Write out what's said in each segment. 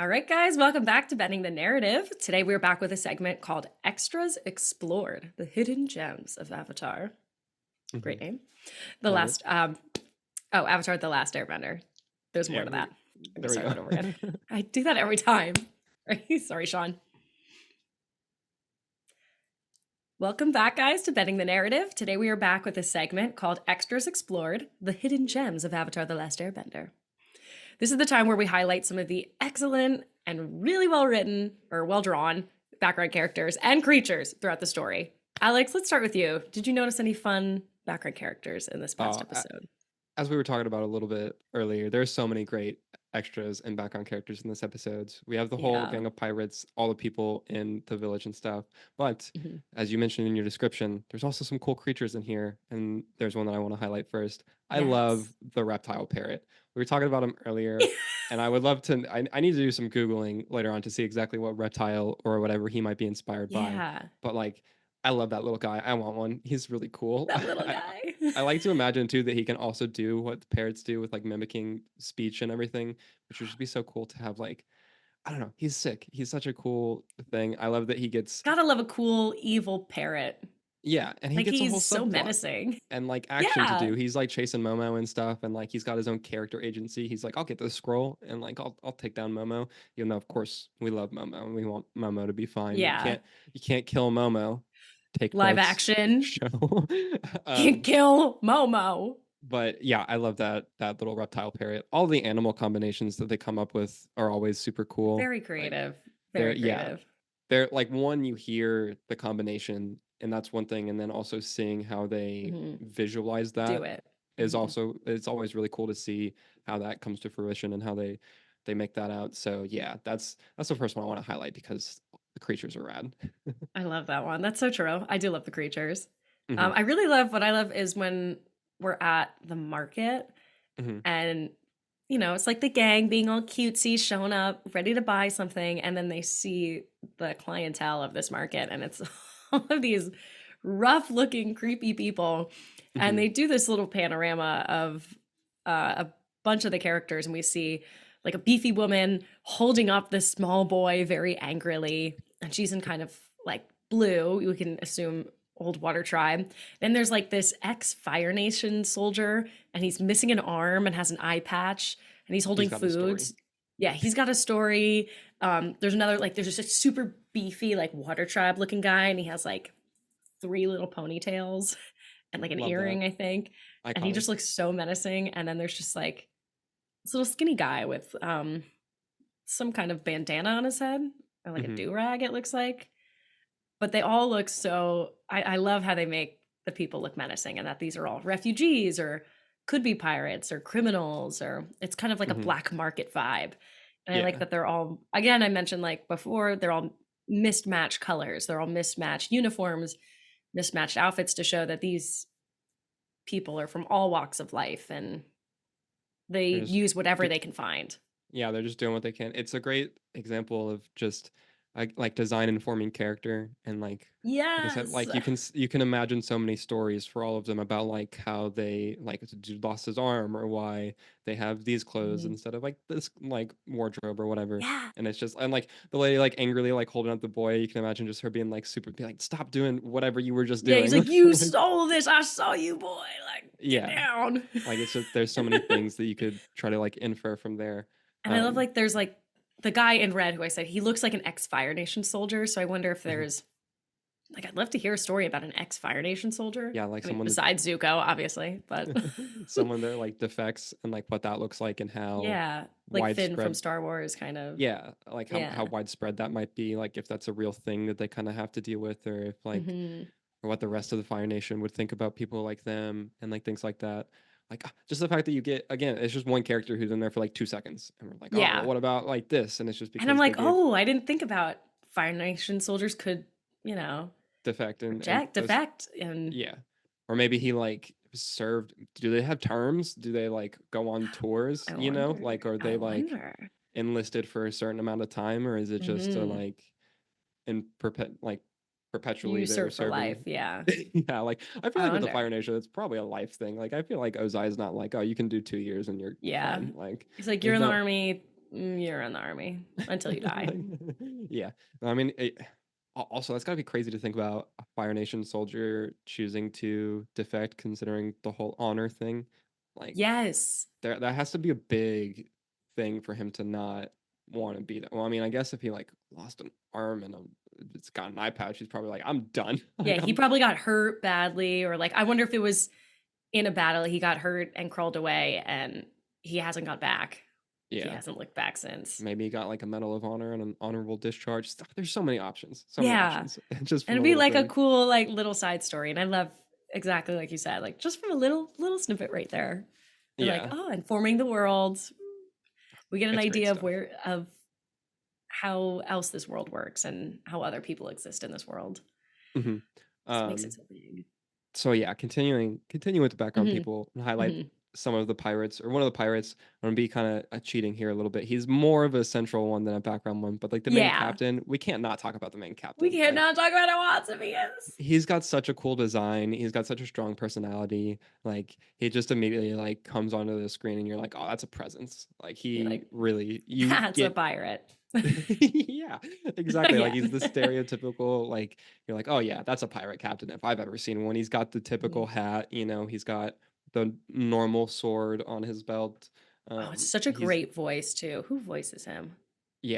All right, guys, welcome back to Bending the Narrative. Today we're back with a segment called Extras Explored, the Hidden Gems of Avatar. Great Mhm. name. The Love it. last, Avatar, The Last Airbender. There's more Yeah, to that. I'm there gonna we start go. that over again. I do that every time. Sorry, Sean. Welcome back, guys, to Bending the Narrative. Today we are back with a segment called Extras Explored, the Hidden Gems of Avatar, The Last Airbender. This is the time where we highlight some of the excellent and really well written or well drawn background characters and creatures throughout the story. Alex, let's start with you. Did you notice any fun background characters in this past Uh, episode? as we were talking about a little bit earlier, there's so many great extras and background characters in this episode. We have the whole Yeah. gang of pirates, all the people in the village and stuff. But Mhm. as you mentioned in your description, there's also some cool creatures in here, and there's one that I want to highlight first. I love Yes. the reptile parrot. We were talking about him earlier, and I would love to. I need to do some googling later on to see exactly what reptile or whatever he might be inspired by. Yeah. But like, I love that little guy. I want one. He's really cool. That little I, guy. I like to imagine too that he can also do what the parrots do with like mimicking speech and everything, which would just be so cool to have. Like, I don't know, he's sick. He's such a cool thing. I love that he gets, Gotta love a cool, evil parrot. yeah, and he Like, gets a he's whole so subplot menacing. and like action to Yeah. do. He's like chasing Momo and stuff, and like he's got his own character agency. He's like, I'll get this scroll and like I'll take down Momo. Even though of course we love Momo and we want Momo to be fine. Yeah. You can't kill Momo. Take Live notes. action. Show. Can't um kill Momo. but yeah, I love that little reptile parrot. All the animal combinations that they come up with are always super cool. Very Like creative. they're Very yeah, creative. they're like one you hear the combination and that's one thing, and then also seeing how they Hmm. visualize Do that it. is Hmm. also, it's always really cool to see how that comes to fruition and how they make that out. So yeah, that's the first one I want to highlight because the creatures are rad. I love that one. That's so true. I do love the creatures. Hmm. I really love what I love is when we're at the market Hmm. and it's like the gang being all cutesy, showing up, ready to buy something, and then they see the clientele of this market, and it's all of these rough-looking, creepy people, and Hmm. they do this little panorama of a bunch of the characters, and we see like a beefy woman holding up this small boy very angrily, and she's in kind of like blue. We can assume old water tribe. Then there's like this ex Fire Nation soldier, and he's missing an arm and has an eye patch, and he's He's holding got a story. foods. Yeah, he's got a story. There's another like there's just a super beefy like water tribe looking guy, and he has like three little ponytails and like an Love that. earring, I think. And he Iconic. just looks so menacing. And then there's just like this little skinny guy with some kind of bandana on his head or like a Hmm. do-rag, it looks like. But they all look so I love how they make the people look menacing and that these are all refugees or could be pirates or criminals, or it's kind of like a Hmm. black market vibe. And I like Yeah. that they're all, again, I mentioned like before, they're all mismatched colors, they're all mismatched uniforms, mismatched outfits to show that these people are from all walks of life and they They're just use whatever they can find. yeah, they're just doing what they can. It's a great example of just like design informing character, and like I said, Yes. like you can imagine so many stories for all of them about like how they like a dude lost his arm or why they have these clothes Mhm. instead of like this like wardrobe or whatever. Yeah. And it's just, and like the lady like angrily like holding up the boy, you can imagine just her being like super, be like, stop doing whatever you were just Yeah, he's doing. like, you Like, stole this. I saw you, boy. Like, get yeah, down. like it's just, there's so many things that you could try to like infer from there. And I love Um, like there's like the guy in red who I said he looks like an ex Fire Nation soldier. So I wonder if mhm. there's like I'd love to hear a story about an ex Fire Nation soldier. Yeah, like I mean, someone besides Zuko, obviously, but someone that like defects and like what that looks like and how yeah, like Finn from widespread, Star Wars, kind of. yeah, like how Yeah. widespread that might be, like if that's a real thing that they kind of have to deal with, or if like, Hmm. or what the rest of the Fire Nation would think about people like them and like things like that. Like just the fact that you get, again, it's just one character who's in there for like 2 seconds and we're like, oh well, Yeah. what about like this, and it's just And I'm because they like, gave oh, I didn't think about Fire Nation soldiers could, you know, defect and project, those, defect, and yeah, or maybe he like served, do they have terms, do they like go on tours, I you know, wonder. like are I they like wonder. enlisted for a certain amount of time, or is it just Hmm. like in perpetually You they're serve for life. serving? Yeah. Yeah, like I feel I like with the wonder. Fire Nation, it's probably a life thing. Like I feel like Ozai is not like, oh, you can do 2 years and you're Yeah. fine. Like He's like, you're there's in the not. army. You're in the army until you die. Yeah. I mean, also that's gotta be crazy to think about a Fire Nation soldier choosing to defect, considering the whole honor thing. Like, Yes. that has to be a big thing for him to not want to be that. Well, I mean, I guess if he like lost an arm and it's got an eye patch, he's probably like, I'm done. Yeah, Like, he probably got hurt badly, or like I wonder if it was in a battle he got hurt and crawled away and he hasn't got back. He yeah, hasn't looked back since. maybe he got like a Medal of Honor and an honorable discharge. There's so many options, so many Yeah. options, just And from it'd a be little like a thing. cool like little side story. And I love exactly like you said, like just from a little snippet right there. They're like, Yeah, oh, informing the world. We get an it's great idea stuff. of how else this world works and how other people exist in this world. hmm Just makes it Um, so big. so yeah, continuing with the background Hmm. people and highlight Hmm. some of the pirates or one of the pirates. I'm gonna be kind of cheating here a little bit. He's more of a central one than a background one, but like the main Yeah. captain, we can't not talk about the main We captain. can't Like, not talk about how awesome he is. he's got such a cool design. He's got such a strong personality. Like, he just immediately like comes onto the screen and you're like, oh, that's a presence. Like, You're he like, really, you that's a get pirate. yeah, exactly. Like, Yeah. he's the stereotypical, like, you're like, oh yeah, that's a pirate captain if I've ever seen one. He's got the typical Mhm. hat, he's got the normal sword on his belt. Oh, it's such a He's great voice too. Who voices him?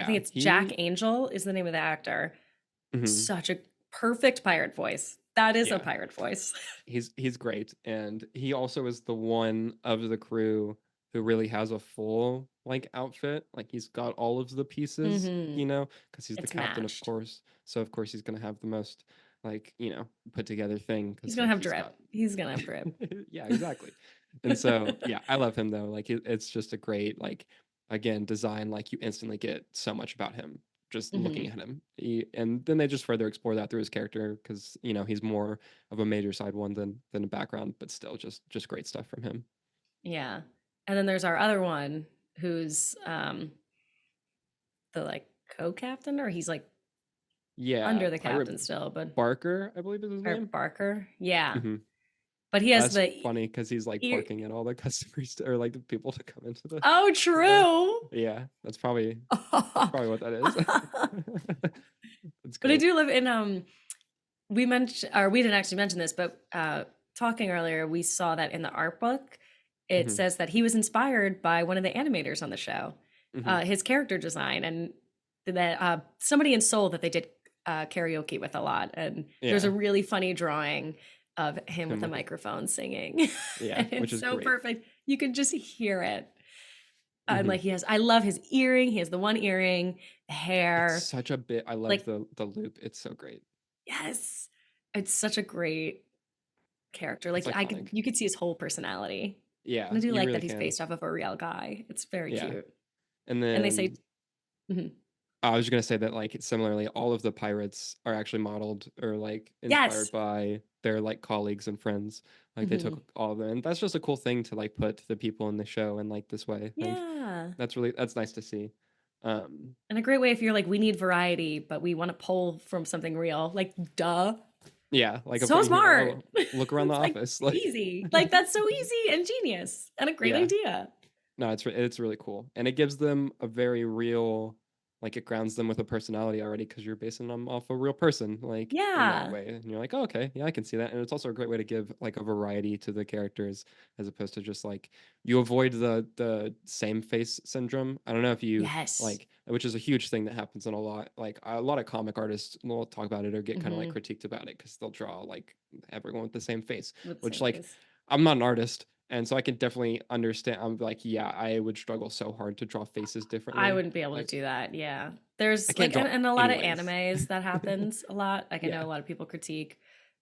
I think yeah, it's Jack he Angel is the name of the actor. mhm, Such a perfect pirate voice. That is a yeah. pirate voice. He's great, and he also is the one of the crew who really has a full like outfit. Like, he's got all of the pieces, Hmm. because he's the It's captain, of matched. course. So of course he's gonna have the most like put together thing He's because gonna like have he's drip. got He's gonna have drip. yeah, exactly. And so yeah, I love him though. Like, it's just a great like, again, design. Like, you instantly get so much about him just looking Hmm. at him. And then they just further explore that through his character because he's more of a major side one than a background, but still just great stuff from him. Yeah. And then there's our other one who's the like co-captain, or he's like Yeah, under the Pirate captain still, but Barker, I believe is his or name. Barker. Yeah. hmm But he has That's the funny because he's like ear. barking at all the customers or like the people to come into Oh, the bar. true. Yeah, that's probably what that is. It's But I great. do live in we mentioned, or we didn't actually mention this, but talking earlier, we saw that in the art book, it hmm says that he was inspired by one of the animators on the show, hmm his character design, and that somebody in Seoul that they did karaoke with a lot. And there's a Yeah, really funny drawing of him him with a with it. microphone singing. Yeah, And which it's is so great. perfect. You can just hear it. And hmm like I love his earring. He has the one earring, the It's hair. such a bit. I love Like, the loop. It's so great. yes, it's such a great character. It's Like iconic. you could see his whole personality. And Yeah, I do you like really that he's can. based off of a real guy. It's very Yeah, cute. and And they say, then mhm, I was just gonna say that like similarly, all of the pirates are actually modeled or like inspired yes. by their like colleagues and friends. Like, they Hmm. took all of them, and that's just a cool thing to like put the people in the show in like this way. Like, Yeah. that's nice to see. Um, And a great way if you're like, we need variety, but we want to pull from something real. Like, duh. yeah, like So you're like, smart. oh, look around the It's like office, like easy. Like, that's so easy and genius and a great yeah. idea. No, it's really cool, and it gives them a very real, like, it grounds them with a personality already because you're basing them off a real person, like, in that Yeah. way, and you're like, oh, okay, yeah, I can see that, and it's also a great way to give like a variety to the characters as opposed to just like, you avoid the same face syndrome. I don't know if you Yes. like, which is a huge thing that happens in a lot of comic artists will talk about it or get kind of like Hmm. critiqued about it because they'll draw like everyone with the same face, With the which same like, face. I'm not an artist, and so I can definitely understand. I'm like, yeah, I would struggle so hard to draw faces I differently. wouldn't be able to Like, do that. Yeah. I There's can't like, draw and a lot of anyways. animes that happens a lot. Like I know Yeah. a lot of people critique.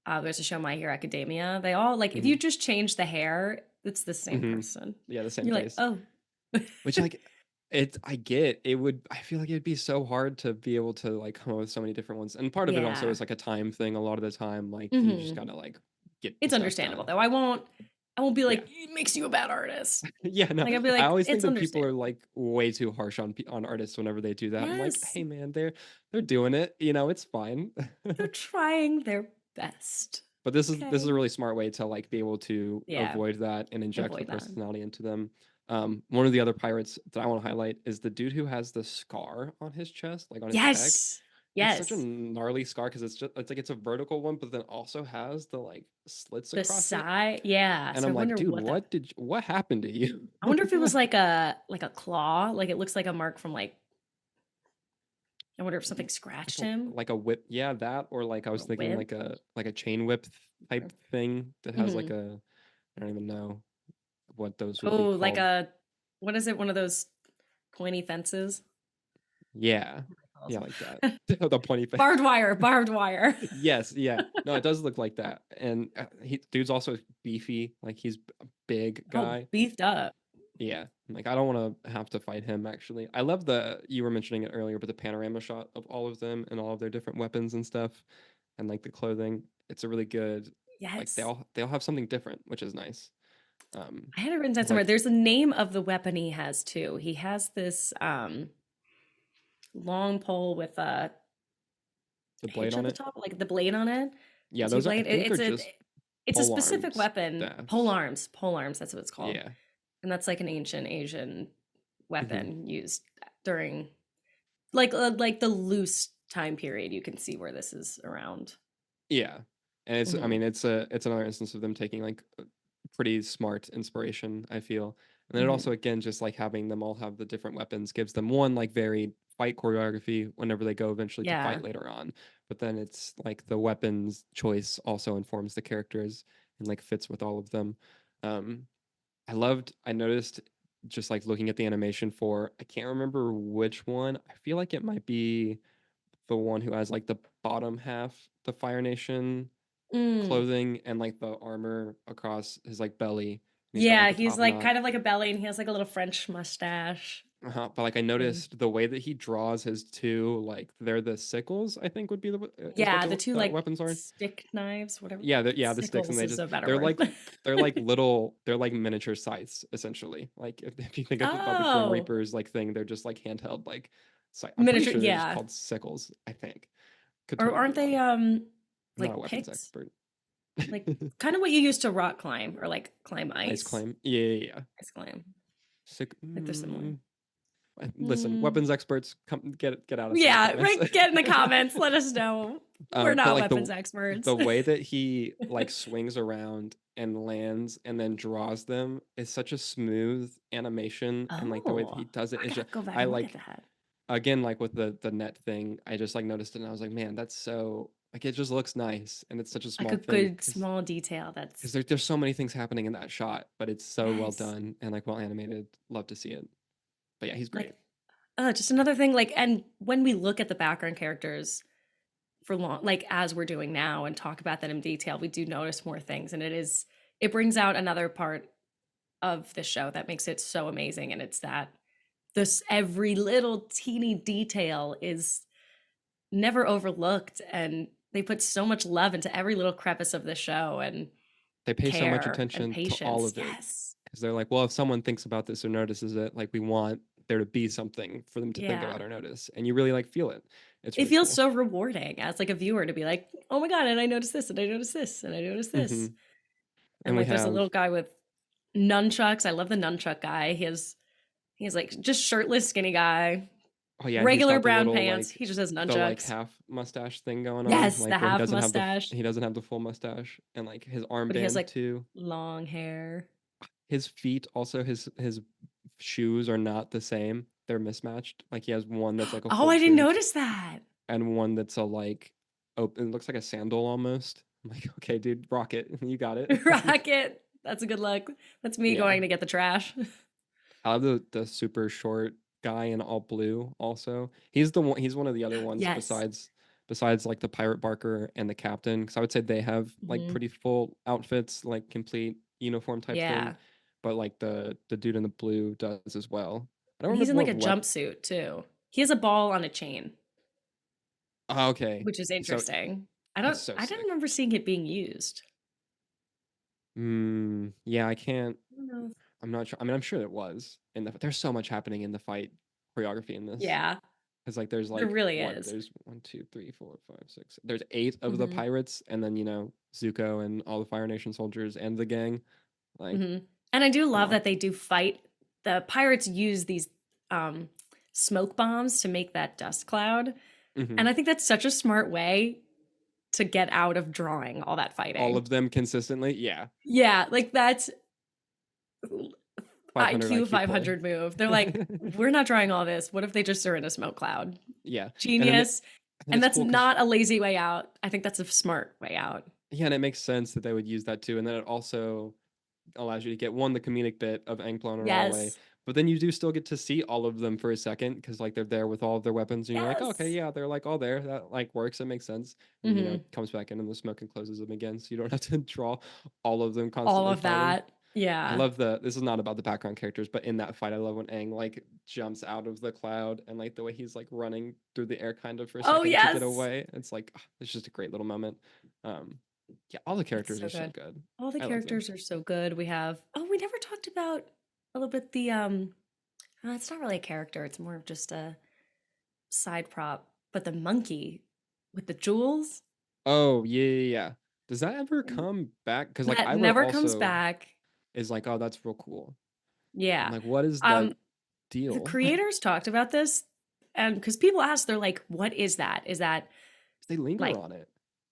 There's a show, My Hero Academia. They all like, if hmm you just change the hair, it's the same hmm person. Yeah, the same You're like, face. oh, Which like, I get it would. I feel like it'd be so hard to be able to like come up with so many different ones. And part of it also yeah. is like a time thing. A lot of the time, like, you just Hmm. gotta like get the It's stuff understandable done. though. I won't be Yeah. like, it makes you a bad artist. Yeah, no. Like I'll be I like, always think it's that people are understandable. like way too harsh on on artists whenever they do that. I'm like, Yes. hey man, they're doing it. It's fine. They're trying their best. But this is Okay. a really smart way to like be able to Yeah. avoid that and inject the Avoid that. personality into them. One of the other pirates that I want to highlight is the dude who has the scar on his chest, like on his pec. Yes. It's such a Yes. gnarly scar because it's like it's a vertical one, but then also has the like slits The across it. side, yeah. And So I I'm like, wonder dude, what that. what happened to you? I wonder if it was like a claw. Like it looks like a mark from like. I wonder if something like scratched a him like a whip, yeah, that or like I or was a thinking whip. like a chain whip type thing that has like Hmm. a I don't even know what those would be Oh, like called. a what is it? One of those pointy fences. Yeah, What are yeah, they like that. called? The pointy Barbed wire. Barbed wire. Yes, yeah. No, it does look like that. And he dude's also beefy, like he's a big Oh, guy. beefed up. Yeah. Like I don't want to have to fight him actually. I love the you were mentioning it earlier, but the panorama shot of all of them and all of their different weapons and stuff and like the clothing. It's a really good like Yes. they all have something different, which is nice. Um I had it written down somewhere. like There's a name of the weapon he has too. He has this long pole with a the blade hitch at on the it. top, like the blade on it. The Yeah, two those are I blade. think they're It's a just it's a pole specific arms weapon. Pole staffs. arms. Pole arms. That's what it's called. Yeah. And that's like an ancient Asian Mhm. weapon used during like the loose time period. You can see where this is around. Yeah. And it's I Hmm. mean it's another instance of them taking like a pretty smart inspiration, I feel. And then it Hmm. also again just like having them all have the different weapons gives them one like varied fight choreography whenever they go eventually to Yeah. fight later on. But then it's like the weapons choice also informs the characters and like fits with all of them. Um I noticed just like looking at the animation for I can't remember which one. I feel like it might be the one who has like the bottom half, the Fire Nation Mm. clothing and like the armor across his like belly, and he's got like Yeah, the he's top like knot. kind of like a belly, and he has like a little French mustache. But like I And noticed the way that he draws his two, like they're the sickles. I think would be is what yeah, the two the like weapons are. stick knives, whatever. Yeah, the sticks, and Sickles they is just a better word. they're like miniature scythes essentially. Like if you think about the Grim Oh, Reapers like thing, they're just like handheld like I'm pretty miniature. sure they're just Yeah, called sickles. I think could or totally be aren't they wrong. I'm not a like weapons picks? expert. Like kind of what you use to rock climb or like climb Ice ice. climb. Yeah, yeah, yeah. Ice climb. Sick. Like they're similar. Listen, Mm. weapons experts, come get at us in the Yeah, comments. right. Get in the comments. Let us know. We're But not like weapons experts. the way that he like swings around and lands and then draws them is such a smooth animation, and like the way that Oh, he does it I is gotta just go back I and look at like that. again like with the net thing, I just like noticed it and I was like, man, that's so like it just looks nice and it's such a Like small a thing good small detail. because That's there's so many things happening in that shot, but it's so well yes. done and like well animated. Love to see it. But yeah, he's great. Like just another thing. Like, and when we look at the background characters for long, like as we're doing now, and talk about that in detail, we do notice more things, and it brings out another part of the show that makes it so amazing, and it's that this every little teeny detail is never overlooked, and they put so much love into every little crevice of the show, and They pay so much care and attention to all patience. of it Yes. because they're like, well, if someone thinks about this or notices it, like we want there to be something for them to think Yeah. about or notice, and you really like feel it. It's It really feels cool. so rewarding as like a viewer to be like, "Oh my god, and I noticed this, and I noticed this, and I noticed Hmm. this." And And we like there's a have little guy with nunchucks. I love the nunchuck guy. He's like just shirtless, skinny guy, oh yeah, and he's regular got the brown little pants. like He just has the like nunchucks. half mustache thing going on, Yes, the like where half mustache, he doesn't have the full mustache, and like his but he has armband like too. long hair. His feet also his shoes are not the same. They're mismatched. Like he has one that's like a Oh, full I didn't boot notice that. and one that's a like open. It looks like a sandal almost. I'm like, okay, dude, rock it. You got it. Rocket. That's a good look. That's me Yeah, going to get the trash. I love the super short guy in all blue. Also, he's the one. He's one of the other ones Yes. besides like the pirate Barker and the captain. Because I would say they have like Hmm. pretty full outfits, like complete uniform type thing. Yeah. But like the dude in the blue does as well. I don't And he's remember in like what a jumpsuit too. He has a ball on a chain, Oh, okay, which is so interesting. that's so I didn't sick. remember seeing it being used. Yeah, I can't. I don't know. I'm not sure. I mean, I'm sure it was. There's so much happening in the fight choreography in this. Yeah, Because like there's there like really what? is. There's one, two, three, four, five, six. There's eight of the Hmm. pirates, and then Zuko and all the Fire Nation soldiers and the gang. Like, Hmm. And I do come love on. that they do fight. the pirates use these um, smoke bombs to make that dust cloud. Hmm. And I think that's such a smart way to get out of drawing all that All fighting. of them consistently. Yeah. Yeah, like that's 500 IQ IQ play. 500 move. They're like, we're not drawing all this. What if they just are in a smoke cloud? Yeah. And then Genius. and And it's that's cool because not a lazy way out. I think that's a smart way out. yeah, and it makes sense that they would use that too. And then it also allows you to get one, the comedic bit of Aang blowing it all away, Yes. but then you do still get to see all of them for a second because like they're there with all of their weapons, and you're like, oh, okay, Yes. yeah, they're like all there. That like works. It makes sense. And you know, Hmm. it comes back in and the smoke and closes them again, so you don't have to draw all of them All constantly of fighting. that. I Yeah. love this is not about the background characters, but in that fight, I love when Aang like jumps out of the cloud and like the way he's like running through the air kind of for a Oh, second to get yes. away. It's like it's just a great little moment. Um, yeah, all the It's characters so are so good. good. All the I love them. characters are so good. We have, oh, we never talked about a little bit the, it's not really a character. It's more of just a side prop, but the monkey with the jewels Oh yeah, yeah, yeah. Does that ever come back? Because like that Iroh never comes also back. is like, oh, that's real cool. I'm Yeah. like, what is that Um, the deal? creators talked about this, and because people ask, they're like, what is that? Is that They linger like on it.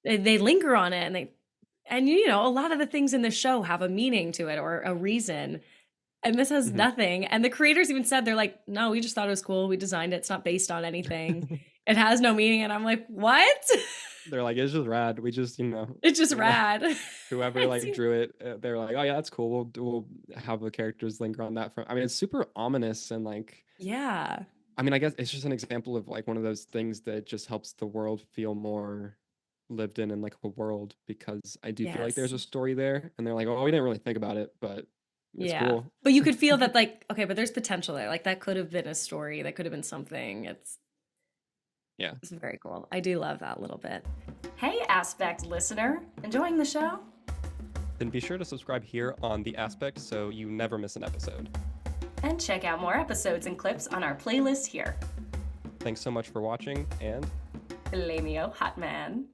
they linger on it and a lot of the things in the show have a meaning to it or a reason. And this has Mhm. nothing. And the creators even said, they're like, no, we just thought it was cool. We designed it. It's not based on anything. It has no meaning. And I'm like, what? They're like, it's just rad. We just, It's just like rad. whoever It's, like drew it, they're like, oh yeah, that's cool. We'll have the characters linger on that. From I mean, it's super ominous and like, yeah. I mean, I guess it's just an example of like one of those things that just helps the world feel more lived in like a world because I do feel like there's Yes. a story there, and they're like, oh, we didn't really think about it, but it's Yeah. cool. But you could feel that, like, okay, but there's potential there. Like, that could have been a story. That could have been something. Yeah. It's very cool. I do love that little bit. Hey, Aspect listener. Enjoying the show? Then be sure to subscribe here on The Aspect so you never miss an episode. And check out more episodes and clips on our playlist here. Thanks so much for watching, and Lamio Hotman.